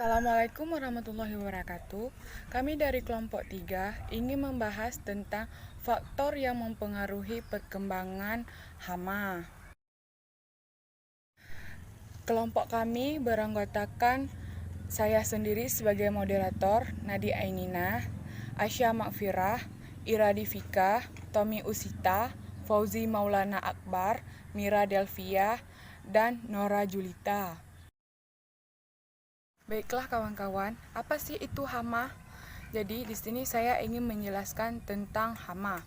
Assalamualaikum warahmatullahi wabarakatuh. Kami dari kelompok 3 ingin membahas tentang faktor yang mempengaruhi perkembangan hama. Kelompok kami beranggotakan saya sendiri sebagai moderator, Nadi Ainina, Aisyah Makfirah, Iradi Fika, Tommy Usita, Fauzi Maulana Akbar, Mira Delvia, dan Nora Julita. Baiklah kawan-kawan, apa sih itu hama? Jadi di sini saya ingin menjelaskan tentang hama.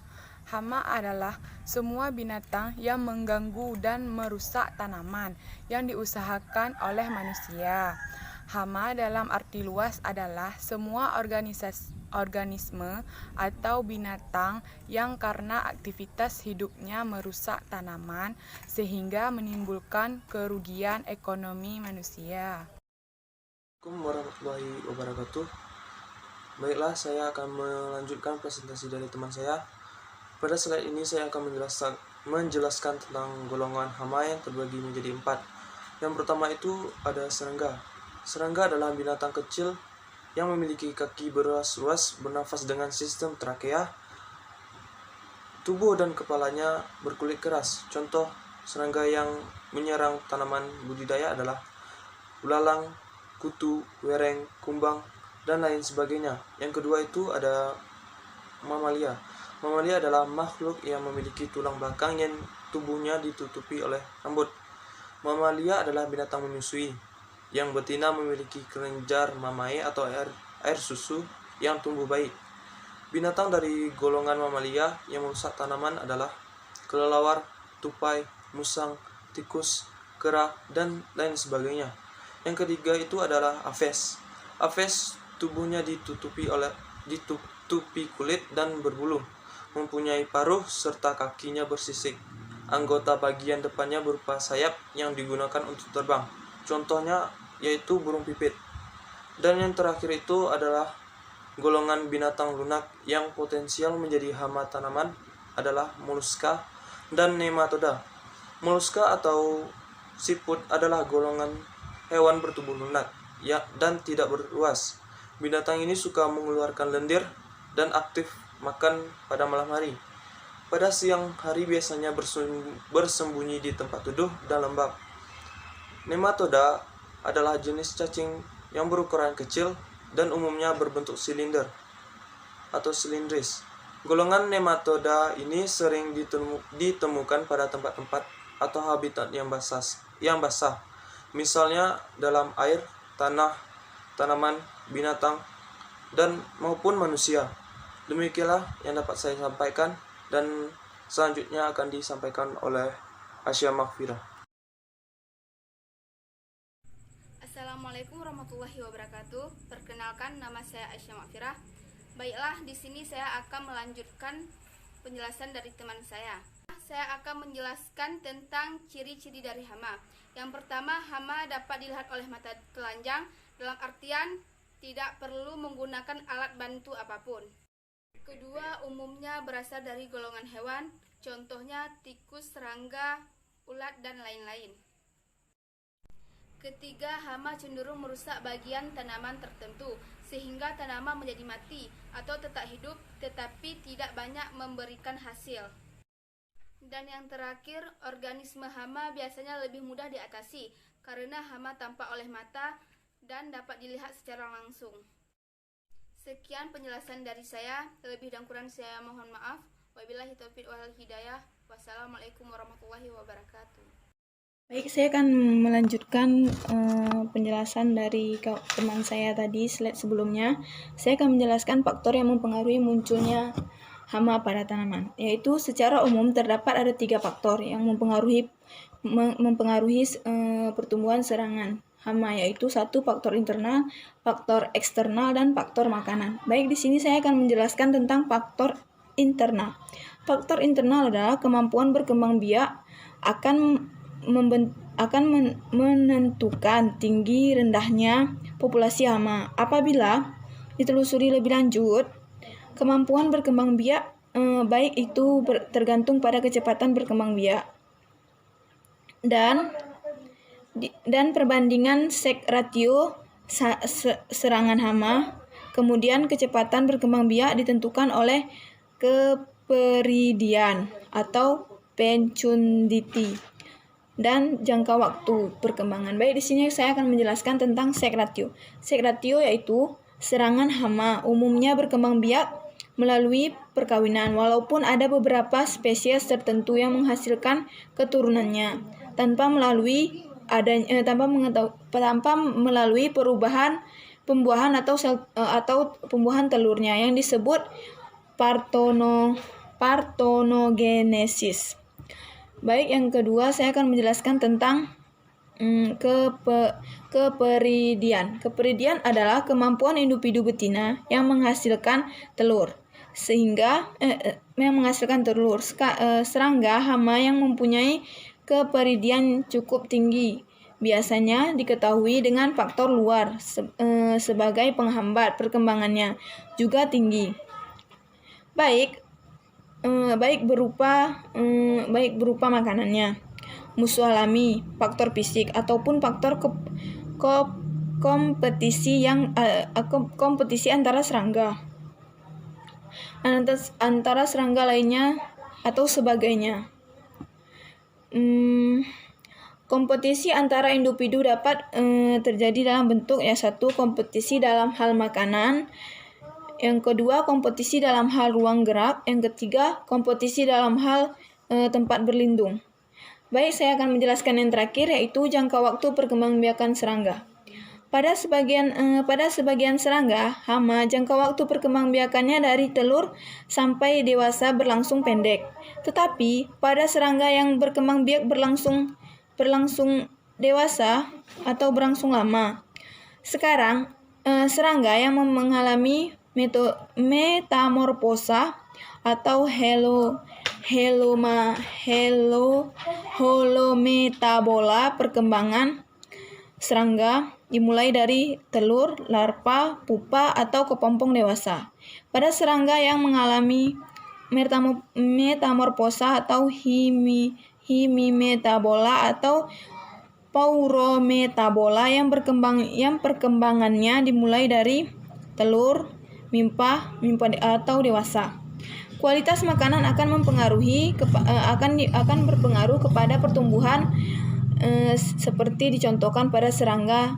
Hama adalah semua binatang yang mengganggu dan merusak tanaman yang diusahakan oleh manusia. Hama dalam arti luas adalah semua organisme atau binatang yang karena aktivitas hidupnya merusak tanaman sehingga menimbulkan kerugian ekonomi manusia. Assalamualaikum warahmatullahi wabarakatuh. Baiklah, saya akan melanjutkan presentasi dari teman saya. Pada slide ini saya akan menjelaskan tentang golongan hama yang terbagi menjadi 4. Yang pertama itu ada serangga. Serangga adalah binatang kecil yang memiliki kaki beruas-ruas, bernafas dengan sistem trakea. Tubuh dan kepalanya berkulit keras. Contoh serangga yang menyerang tanaman budidaya adalah belalang, kutu, wereng, kumbang, dan lain sebagainya. Yang kedua itu ada mamalia. Mamalia adalah makhluk yang memiliki tulang belakang yang tubuhnya ditutupi oleh rambut. Mamalia adalah binatang menyusui. Yang betina memiliki kelenjar mamae atau air susu yang tumbuh baik. Binatang dari golongan mamalia yang merusak tanaman adalah kelelawar, tupai, musang, tikus, kera, dan lain sebagainya. Yang ketiga itu adalah Aves. Aves tubuhnya ditutupi kulit dan berbulu, mempunyai paruh serta kakinya bersisik. Anggota bagian depannya berupa sayap yang digunakan untuk terbang. Contohnya yaitu burung pipit. Dan yang terakhir itu adalah golongan binatang lunak yang potensial menjadi hama tanaman adalah moluska dan nematoda. Moluska atau siput adalah golongan hewan bertubuh lunak dan tidak beruas. Binatang ini suka mengeluarkan lendir dan aktif makan pada malam hari. Pada siang hari biasanya bersembunyi di tempat teduh dan lembab. Nematoda adalah jenis cacing yang berukuran kecil dan umumnya berbentuk silinder atau silindris. Golongan nematoda ini sering ditemukan pada tempat-tempat atau habitat yang basah. Misalnya dalam air, tanah, tanaman, binatang, dan maupun manusia. Demikianlah yang dapat saya sampaikan, dan selanjutnya akan disampaikan oleh Aisyah Makfirah. Assalamualaikum warahmatullahi wabarakatuh. Perkenalkan, nama saya Aisyah Makfirah. Baiklah, di sini saya akan melanjutkan penjelasan dari teman saya. Saya akan menjelaskan tentang ciri-ciri dari hama. Yang pertama, hama dapat dilihat oleh mata telanjang, dalam artian tidak perlu menggunakan alat bantu apapun. Kedua, umumnya berasal dari golongan hewan, contohnya tikus, serangga, ulat, dan lain-lain. Ketiga, hama cenderung merusak bagian tanaman tertentu, sehingga tanaman menjadi mati atau tetap hidup, tetapi tidak banyak memberikan hasil. Dan yang terakhir, organisme hama biasanya lebih mudah diatasi karena hama tampak oleh mata dan dapat dilihat secara langsung. Sekian penjelasan dari saya, lebih dan kurang saya mohon maaf. Wabillahi taufiq wal hidayah. Wassalamualaikum warahmatullahi wabarakatuh. Baik, saya akan melanjutkan penjelasan dari teman saya tadi, slide sebelumnya. Saya akan menjelaskan faktor yang mempengaruhi munculnya hama pada tanaman, yaitu secara umum terdapat ada 3 faktor yang mempengaruhi pertumbuhan serangan hama, yaitu 1 faktor internal, faktor eksternal, dan faktor makanan. Baik, di sini saya akan menjelaskan tentang faktor internal. Faktor internal adalah kemampuan berkembang biak akan menentukan tinggi rendahnya populasi hama. Apabila ditelusuri lebih lanjut, kemampuan berkembang biak baik itu tergantung pada kecepatan berkembang biak dan perbandingan seks ratio serangan hama. Kemudian kecepatan berkembang biak ditentukan oleh keperidian atau pencunditi dan jangka waktu perkembangan. Baik, di sini saya akan menjelaskan tentang sek ratio. Sek ratio yaitu serangan hama umumnya berkembang biak melalui perkawinan, walaupun ada beberapa spesies tertentu yang menghasilkan keturunannya tanpa melalui perubahan pembuahan atau pembuahan telurnya yang disebut parthenogenesis. Baik, yang kedua saya akan menjelaskan tentang keperidian. Keperidian adalah kemampuan individu betina yang menghasilkan telur. Serangga hama yang mempunyai keperidian cukup tinggi biasanya diketahui dengan faktor luar sebagai penghambat perkembangannya juga tinggi, baik berupa makanannya, musuh alami, faktor fisik ataupun faktor kompetisi antara serangga lainnya atau sebagainya. Kompetisi antara individu dapat terjadi dalam bentuk satu, kompetisi dalam hal makanan, yang kedua kompetisi dalam hal ruang gerak, yang ketiga kompetisi dalam hal tempat berlindung. Baik, saya akan menjelaskan yang terakhir, yaitu jangka waktu perkembangbiakan serangga. Pada sebagian serangga hama, jangka waktu perkembangbiakannya dari telur sampai dewasa berlangsung pendek. Tetapi pada serangga yang berkembang biak berlangsung dewasa atau berlangsung lama. Sekarang serangga yang mengalami metamorfosa atau holometabola perkembangan serangga dimulai dari telur, larva, pupa, atau kepompong dewasa. Pada serangga yang mengalami metamorfosa atau hemimetabola atau paurometabola yang perkembangannya dimulai dari telur, mimpa atau dewasa. Kualitas makanan akan berpengaruh kepada pertumbuhan seperti dicontohkan pada serangga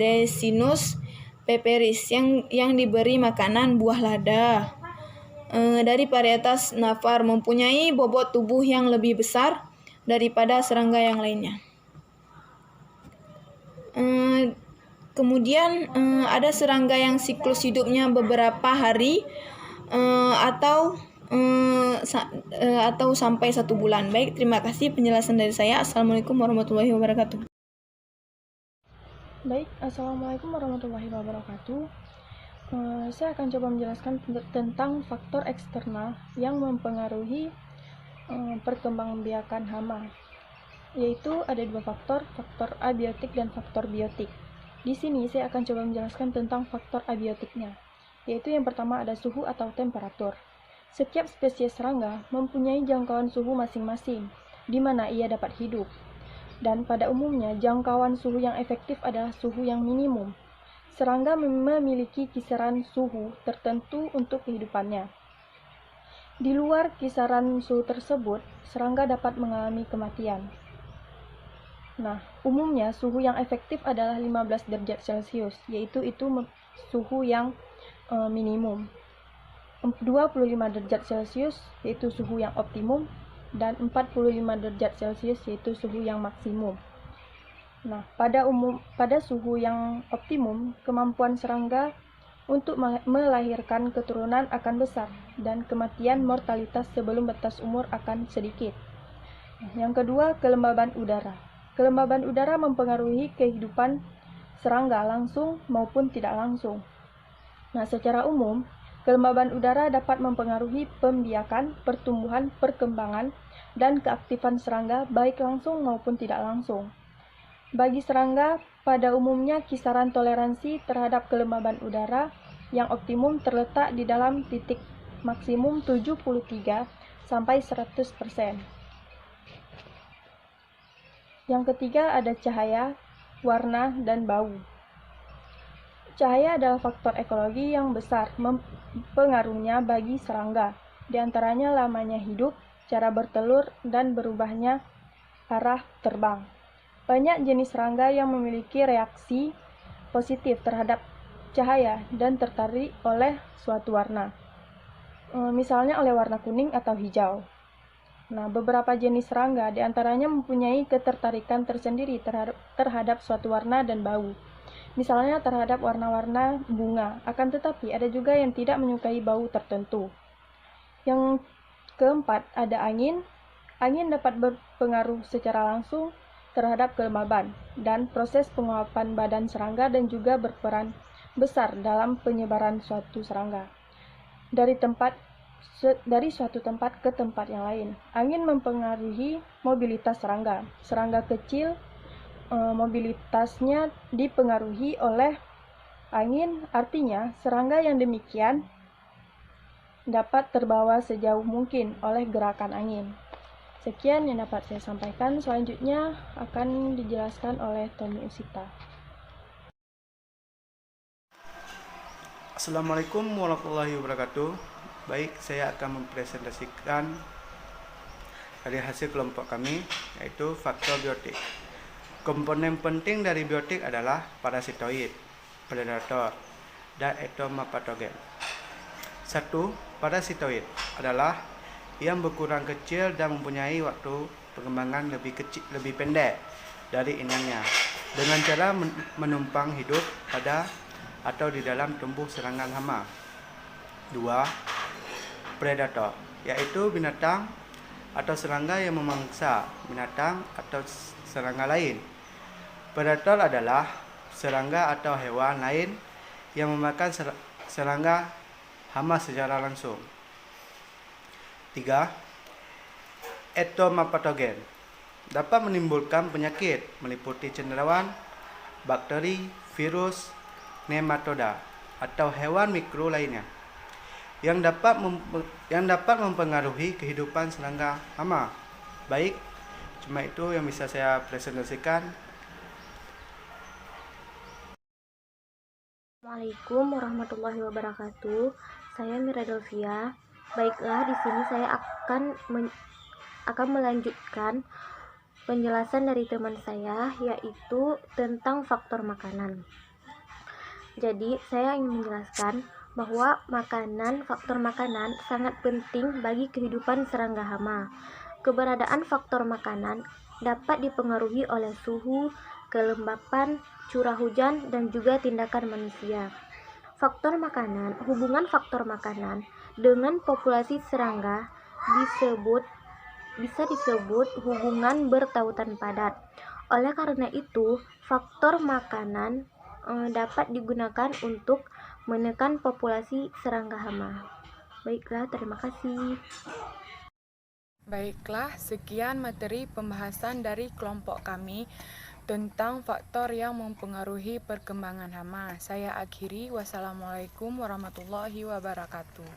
Daesinus peperis yang diberi makanan buah lada dari varietas Navar, mempunyai bobot tubuh yang lebih besar daripada serangga yang lainnya. Kemudian ada serangga yang siklus hidupnya beberapa hari atau sampai 1 bulan. Baik, terima kasih penjelasan dari saya. Assalamualaikum warahmatullahi wabarakatuh. Baik, assalamualaikum warahmatullahi wabarakatuh. Saya akan coba menjelaskan tentang faktor eksternal yang mempengaruhi perkembangbiakan hama, yaitu ada 2 faktor abiotik dan faktor biotik. Di sini saya akan coba menjelaskan tentang faktor abiotiknya, yaitu yang pertama ada suhu atau temperatur. Setiap spesies serangga mempunyai jangkauan suhu masing-masing, di mana ia dapat hidup. Dan pada umumnya, jangkauan suhu yang efektif adalah suhu yang minimum. Serangga memiliki kisaran suhu tertentu untuk kehidupannya. Di luar kisaran suhu tersebut, serangga dapat mengalami kematian. Nah, umumnya suhu yang efektif adalah 15 derajat Celcius, yaitu suhu yang minimum. 25 derajat Celcius yaitu suhu yang optimum, dan 45 derajat Celcius yaitu suhu yang maksimum. Nah, pada suhu yang optimum, kemampuan serangga untuk melahirkan keturunan akan besar, dan kematian mortalitas sebelum batas umur akan sedikit. Yang kedua, kelembaban udara. Kelembaban udara mempengaruhi kehidupan serangga langsung maupun tidak langsung. Nah, secara umum, kelembaban udara dapat mempengaruhi pembiakan, pertumbuhan, perkembangan, dan keaktifan serangga baik langsung maupun tidak langsung. Bagi serangga, pada umumnya kisaran toleransi terhadap kelembaban udara yang optimum terletak di dalam titik maksimum 73 sampai 100%. Yang ketiga ada cahaya. warna, dan bau. Cahaya adalah faktor ekologi yang besar pengaruhnya bagi serangga, di antaranya lamanya hidup, cara bertelur, dan berubahnya arah terbang. Banyak jenis serangga yang memiliki reaksi positif terhadap cahaya dan tertarik oleh suatu warna, misalnya oleh warna kuning atau hijau. Nah, beberapa jenis serangga di antaranya mempunyai ketertarikan tersendiri terhadap suatu warna dan bau. Misalnya terhadap warna-warna bunga, akan tetapi ada juga yang tidak menyukai bau tertentu. Yang keempat, ada angin. Angin dapat berpengaruh secara langsung terhadap kelembaban dan proses penguapan badan serangga dan juga berperan besar dalam penyebaran suatu serangga dari suatu tempat ke tempat yang lain. Angin mempengaruhi mobilitas serangga. Serangga kecil mobilitasnya dipengaruhi oleh angin, artinya serangga yang demikian dapat terbawa sejauh mungkin oleh gerakan angin. Sekian yang dapat saya sampaikan, selanjutnya akan dijelaskan oleh Tommy Usita. Assalamualaikum warahmatullahi wabarakatuh. Baik, saya akan mempresentasikan dari hasil kelompok kami, yaitu faktor biotik. Komponen penting dari biotik adalah parasitoid, predator, dan entomopatogen. 1. Parasitoid adalah yang berkurang kecil dan mempunyai waktu pengembangan lebih pendek dari inangnya, dengan cara menumpang hidup pada atau di dalam tubuh serangga hama. 2. Predator, yaitu binatang atau serangga yang memangsa binatang atau serangga lain. Predator adalah serangga atau hewan lain yang memakan serangga hama secara langsung. 3. Entomopatogen dapat menimbulkan penyakit meliputi cenderawasih, bakteri, virus, nematoda, atau hewan mikro lainnya yang dapat mempengaruhi kehidupan serangga hama. Baik, cuma itu yang bisa saya presentasikan. Assalamualaikum warahmatullahi wabarakatuh. Saya Mira Delvia. Baiklah, di sini saya akan melanjutkan penjelasan dari teman saya, yaitu tentang faktor makanan. Jadi, saya ingin menjelaskan bahwa faktor makanan sangat penting bagi kehidupan serangga hama. Keberadaan faktor makanan dapat dipengaruhi oleh suhu, kelembapan, curah hujan, dan juga tindakan manusia. Hubungan faktor makanan dengan populasi serangga bisa disebut hubungan bertautan padat. Oleh karena itu, faktor makanan dapat digunakan untuk menekan populasi serangga hama. Baiklah, terima kasih. Baiklah, sekian materi pembahasan dari kelompok kami tentang faktor yang mempengaruhi perkembangan hama. Saya akhiri, wassalamualaikum warahmatullahi wabarakatuh.